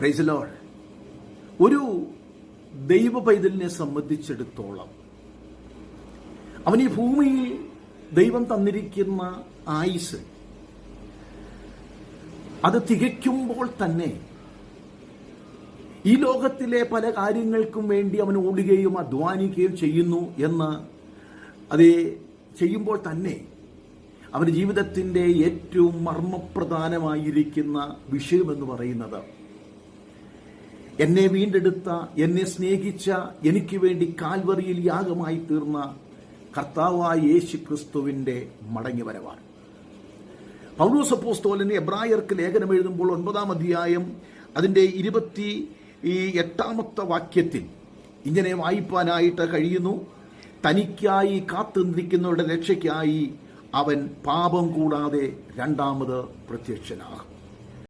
Praise the Lord. ഒരു ദൈവ പൈതലിനെ സംബന്ധിച്ചിടത്തോളം അവൻ ഈ ഭൂമിയിൽ ദൈവം തന്നിരിക്കുന്ന ആയുസ് അത് തികയ്ക്കുമ്പോൾ തന്നെ ഈ ലോകത്തിലെ പല കാര്യങ്ങൾക്കും വേണ്ടി അവൻ ഓടുകയും അധ്വാനിക്കുകയും ചെയ്യുന്നു എന്ന് അത് ചെയ്യുമ്പോൾ തന്നെ അവന്റെ ജീവിതത്തിന്റെ ഏറ്റവും മർമ്മപ്രധാനമായിരിക്കുന്ന വിഷയമെന്ന് പറയുന്നത് എന്നെ വീണ്ടെടുത്ത, എന്നെ സ്നേഹിച്ച, എനിക്ക് വേണ്ടി കാൽവറിയിൽ യാഗമായി തീർന്ന കർത്താവായ യേശു ക്രിസ്തുവിന്റെ മടങ്ങിവരവാണ്. പൗലോസ് അപ്പോസ്തലൻ എബ്രായർക്ക് ലേഖനം എഴുതുമ്പോൾ 9-ാം അധ്യായം അതിന്റെ 28-ാമത്തെ വാക്യത്തിൽ ഇങ്ങനെ വായിപ്പാനായിട്ട് കഴിയുന്നു: തനിക്കായി കാത്തു നിൽക്കുന്നവരുടെ രക്ഷയ്ക്കായി അവൻ പാപം കൂടാതെ രണ്ടാമത് പ്രത്യക്ഷനാകും.